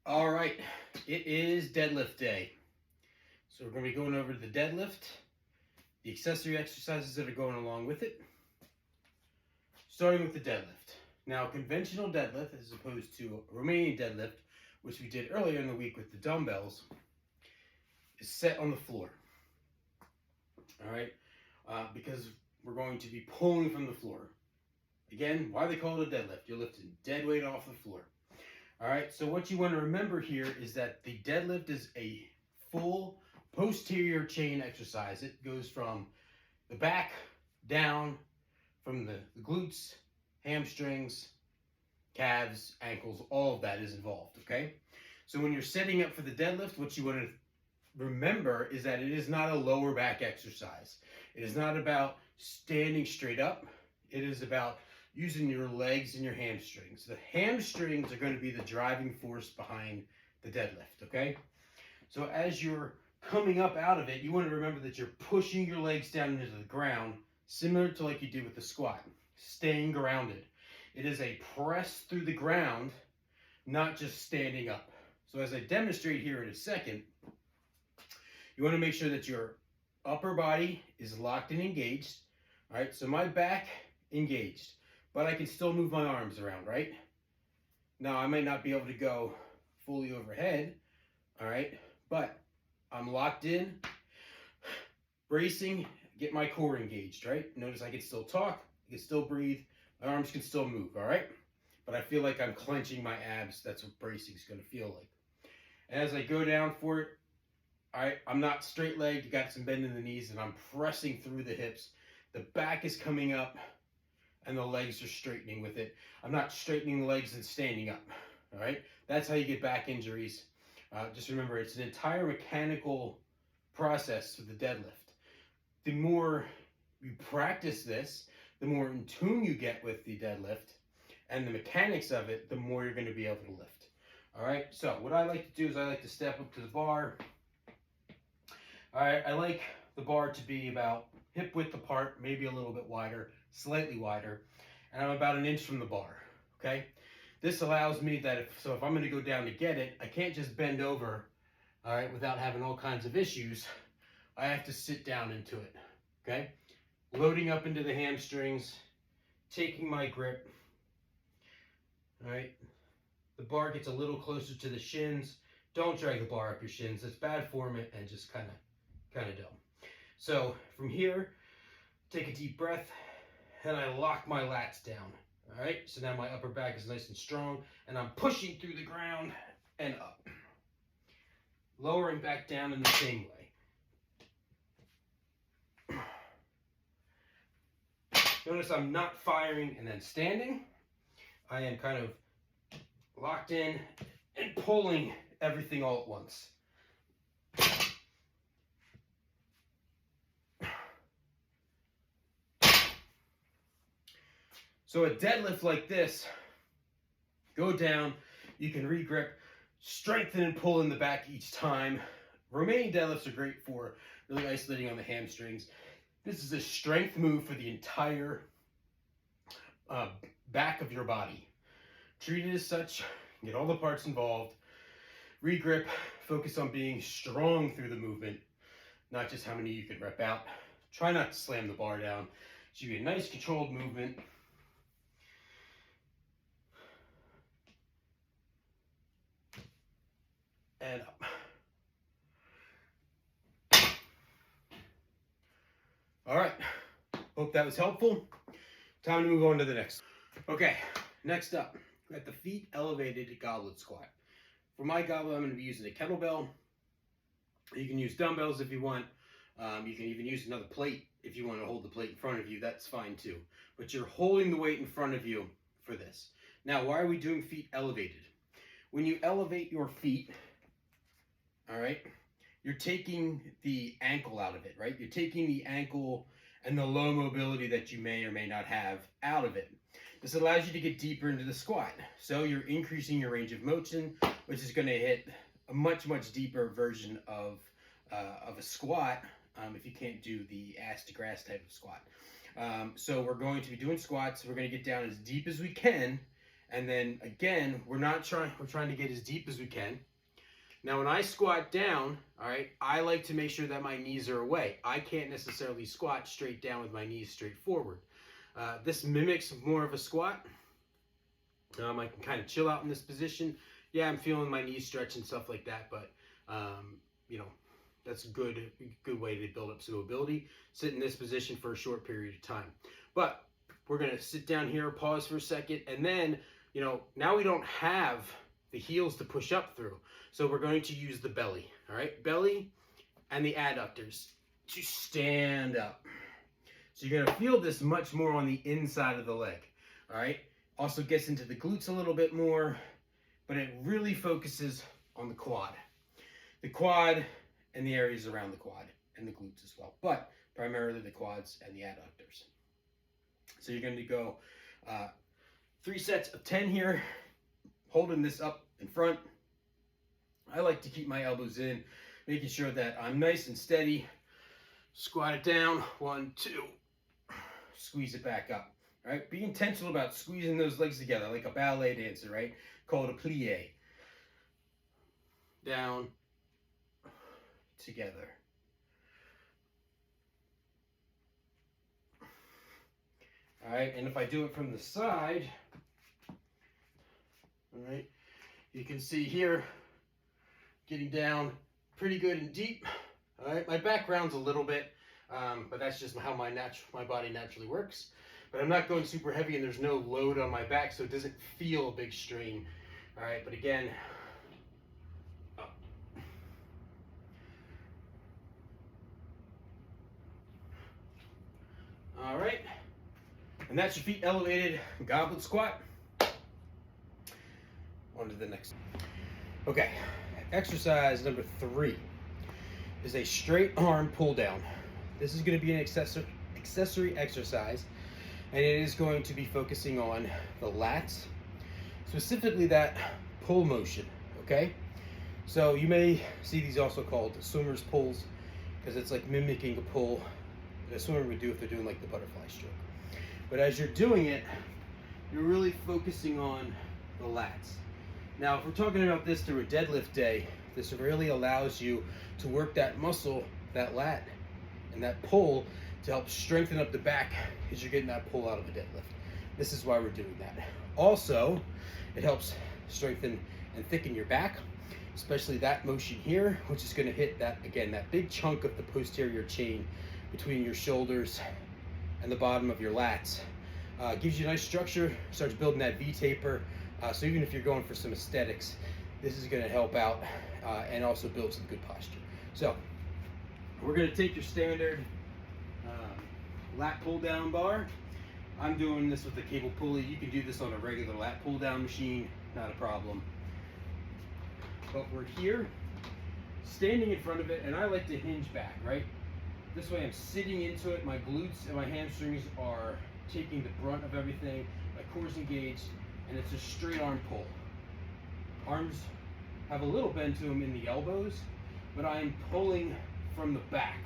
All right, it is deadlift day. So we're going to be going over the deadlift, the accessory exercises that are going along with it. Starting with the deadlift. Now, conventional deadlift, as opposed to Romanian deadlift, which we did earlier in the week with the dumbbells, is set on the floor. All right, because we're going to be pulling from the floor. Again, why they call it a deadlift? You're lifting dead weight off the floor. All right, so what you want to remember here is that the deadlift is a full posterior chain exercise. It goes from the back down, from the glutes, hamstrings, calves, ankles, all of that is involved, okay? So when you're setting up for the deadlift, what you want to remember is that it is not a lower back exercise. It is not about standing straight up. It is about using your legs and your hamstrings. The hamstrings are going to be the driving force behind the deadlift, okay? So as you're coming up out of it, you want to remember that you're pushing your legs down into the ground, similar to like you do with the squat, staying grounded. It is a press through the ground, not just standing up. So as I demonstrate here in a second, you want to make sure that your upper body is locked and engaged. All right, so my back engaged, but I can still move my arms around, right? Now, I might not be able to go fully overhead, all right? But I'm locked in, bracing, get my core engaged, right? Notice I can still talk, I can still breathe, my arms can still move, all right? But I feel like I'm clenching my abs. That's what bracing is going to feel like. And as I go down for it, all right, I'm not straight-legged, got some bend in the knees, and I'm pressing through the hips. The back is coming up, and the legs are straightening with it. I'm not straightening the legs and standing up, all right? That's how you get back injuries. Just remember, it's an entire mechanical process for the deadlift. The more you practice this, the more in tune you get with the deadlift and the mechanics of it, the more you're going to be able to lift. All right, so what I like to do is I like to step up to the bar. All right, I like the bar to be about hip width apart, maybe a little bit wider, slightly wider, and I'm about 1 inch from the bar, okay? This allows me that if I'm going to go down to get it, I can't just bend over, all right, without having all kinds of issues. I have to sit down into it, okay? Loading up into the hamstrings, taking my grip, all right? The bar gets a little closer to the shins. Don't drag the bar up your shins. It's bad form and just kind of dumb. So from here, take a deep breath, and I lock my lats down. All right, so now my upper back is nice and strong, and I'm pushing through the ground and up. Lowering back down in the same way. Notice I'm not firing and then standing. I am kind of locked in and pulling everything all at once. So a deadlift like this, go down, you can regrip, strengthen and pull in the back each time. Romanian deadlifts are great for really isolating on the hamstrings. This is a strength move for the entire back of your body. Treat it as such, get all the parts involved, regrip, focus on being strong through the movement, not just how many you can rep out. Try not to slam the bar down, so you get a nice controlled movement. And up. All right, hope that was helpful. Time to move on to the next. Okay, next up, we got the feet elevated goblet squat. For my goblet, I'm going to be using a kettlebell. You can use dumbbells if you want. You can even use another plate if you want to hold the plate in front of you. That's fine too. But you're holding the weight in front of you for this. Now, why are we doing feet elevated? When you elevate your feet, all right, you're taking the ankle out of it, right? You're taking the ankle and the low mobility that you may or may not have out of it. This allows you to get deeper into the squat. So you're increasing your range of motion, which is going to hit a much, much deeper version of a squat if you can't do the ass to grass type of squat. So we're going to be doing squats. We're going to get down as deep as we can And then again, we're trying to get as deep as we can. Now, when I squat down, all right, I like to make sure that my knees are away. I can't necessarily squat straight down with my knees straight forward. This mimics more of a squat. I can kind of chill out in this position. Yeah, I'm feeling my knees stretch and stuff like that, but you know, that's a good way to build up some mobility. Sit in this position for a short period of time. But we're gonna sit down here, pause for a second, and then, you know, now we don't have the heels to push up through. So we're going to use the belly, all right? Belly and the adductors to stand up. So you're gonna feel this much more on the inside of the leg, all right? Also gets into the glutes a little bit more, but it really focuses on the quad. The quad and the areas around the quad and the glutes as well, but primarily the quads and the adductors. So you're going to go 3 sets of 10 here, holding this up in front. I like to keep my elbows in, making sure that I'm nice and steady. Squat it down, 1, 2, squeeze it back up. All right, be intentional about squeezing those legs together like a ballet dancer, right? Called a plie. Down, together. All right, and if I do it from the side, all right, you can see here, getting down pretty good and deep. All right, my background's a little bit, but that's just how my body naturally works. But I'm not going super heavy and there's no load on my back, so it doesn't feel a big strain. All right, but again, up. All right, and that's your feet elevated goblet squat. On to the next. Okay, exercise number 3 is a straight arm pull down. This is going to be an accessory exercise, and it is going to be focusing on the lats, specifically that pull motion, okay? So you may see these also called swimmer's pulls, because it's like mimicking a pull that a swimmer would do if they're doing like the butterfly stroke. But as you're doing it, you're really focusing on the lats. Now, if we're talking about this through a deadlift day, this really allows you to work that muscle, that lat, and that pull to help strengthen up the back as you're getting that pull out of a deadlift. This is why we're doing that. Also, it helps strengthen and thicken your back, especially that motion here, which is going to hit that, again, that big chunk of the posterior chain between your shoulders and the bottom of your lats. Gives you a nice structure, starts building that V-taper. So even if you're going for some aesthetics, this is going to help out and also build some good posture. So we're going to take your standard lat pull down bar. I'm doing this with the cable pulley. You can do this on a regular lat pull down machine, not a problem. But we're here, standing in front of it, and I like to hinge back, right? This way I'm sitting into it, my glutes and my hamstrings are taking the brunt of everything, my core's engaged, and it's a straight arm pull. Arms have a little bend to them in the elbows, but I'm pulling from the back.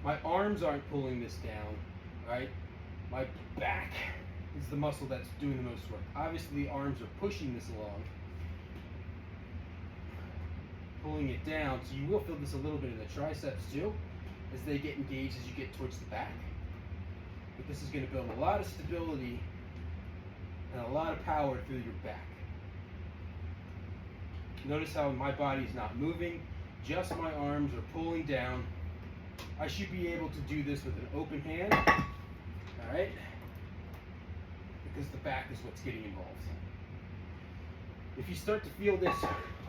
My arms aren't pulling this down, right? My back is the muscle that's doing the most work. Obviously the arms are pushing this along, pulling it down, so you will feel this a little bit in the triceps too, as they get engaged as you get towards the back. But this is going to build a lot of stability and a lot of power through your back. Notice how my body's not moving, just my arms are pulling down. I should be able to do this with an open hand, all right? Because the back is what's getting involved. If you start to feel this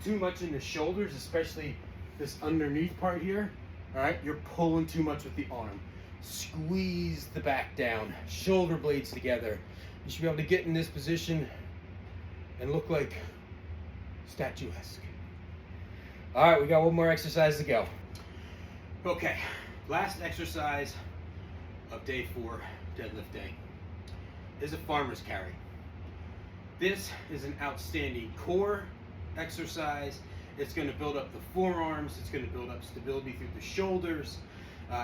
too much in the shoulders, especially this underneath part here, all right, you're pulling too much with the arm. Squeeze the back down, shoulder blades together. You should be able to get in this position and look like statuesque. All right, we got one more exercise to go. Okay, last exercise of day 4, deadlift day, is a farmer's carry. This is an outstanding core exercise. It's going to build up the forearms, it's going to build up stability through the shoulders,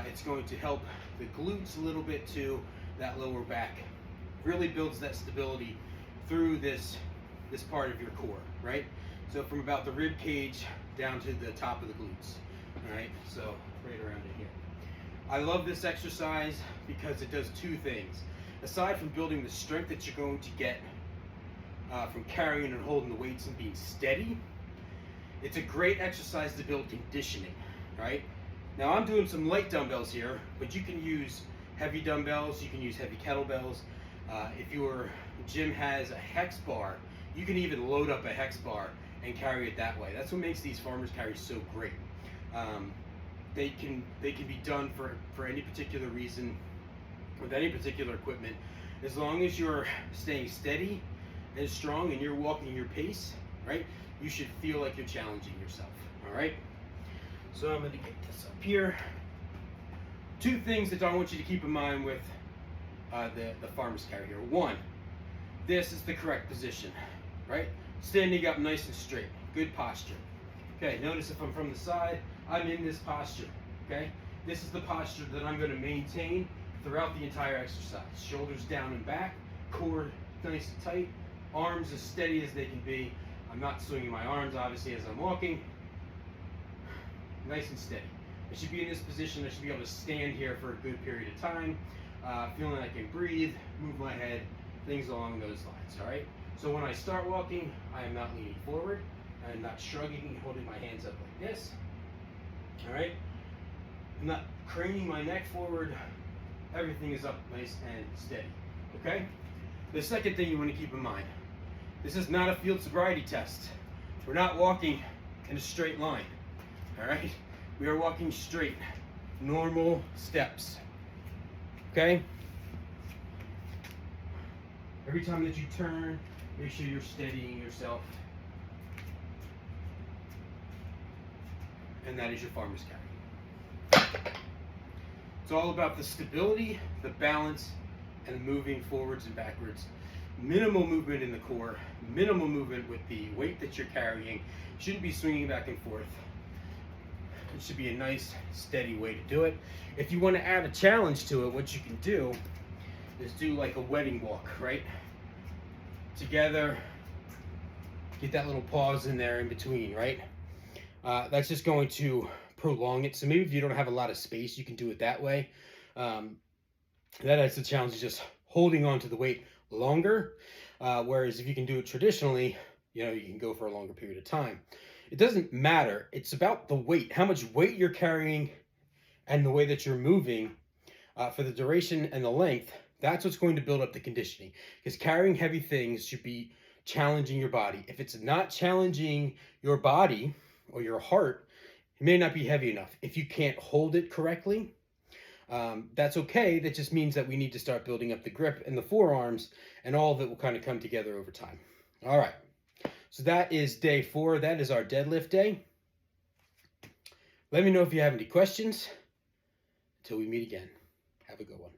it's going to help the glutes a little bit too, that lower back. Really builds that stability through this part of your core, right? So from about the rib cage down to the top of the glutes, all right? So right around in here. I love this exercise because it does two things. Aside from building the strength that you're going to get from carrying and holding the weights and being steady, it's a great exercise to build conditioning, right? Now I'm doing some light dumbbells here, but you can use heavy dumbbells, you can use heavy kettlebells. If your gym has a hex bar, you can even load up a hex bar and carry it that way. That's what makes these farmers carries so great. They can be done for any particular reason with any particular equipment, as long as you're staying steady and strong and you're walking your pace, right? You should feel like you're challenging yourself, all right? So I'm gonna get this up here. Two things that I want you to keep in mind with the farmer's carry here. One, this is the correct position, right? Standing up nice and straight, good posture. Okay, notice if I'm from the side, I'm in this posture, okay? This is the posture that I'm gonna maintain throughout the entire exercise. Shoulders down and back, core nice and tight, arms as steady as they can be. I'm not swinging my arms, obviously, as I'm walking. Nice and steady. I should be in this position. I should be able to stand here for a good period of time, feeling I can breathe, move my head, things along those lines, all right? So when I start walking, I am not leaning forward. I am not shrugging and holding my hands up like this, all right? I'm not craning my neck forward. Everything is up nice and steady, okay? The second thing you want to keep in mind, this is not a field sobriety test. We're not walking in a straight line, all right? We are walking straight, normal steps, okay? Every time that you turn, make sure you're steadying yourself. And that is your farmer's carry. It's all about the stability, the balance, and moving forwards and backwards. Minimal movement in the core, minimal movement with the weight that you're carrying. Shouldn't be swinging back and forth. It should be a nice, steady way to do it. If you want to add a challenge to it, what you can do is do like a wedding walk, right? Together, get that little pause in there in between, right? That's just going to prolong it. So maybe if you don't have a lot of space, you can do it that way. That is the challenge, is just holding on to the weight longer. Whereas if you can do it traditionally, you know, you can go for a longer period of time. It doesn't matter. It's about the weight, how much weight you're carrying and the way that you're moving for the duration and the length. That's what's going to build up the conditioning, because carrying heavy things should be challenging your body. If it's not challenging your body or your heart, it may not be heavy enough. If you can't hold it correctly, that's okay. That just means that we need to start building up the grip and the forearms, and all of it will kind of come together over time. All right. So that is day 4. That is our deadlift day. Let me know if you have any questions. Until we meet again, have a good one.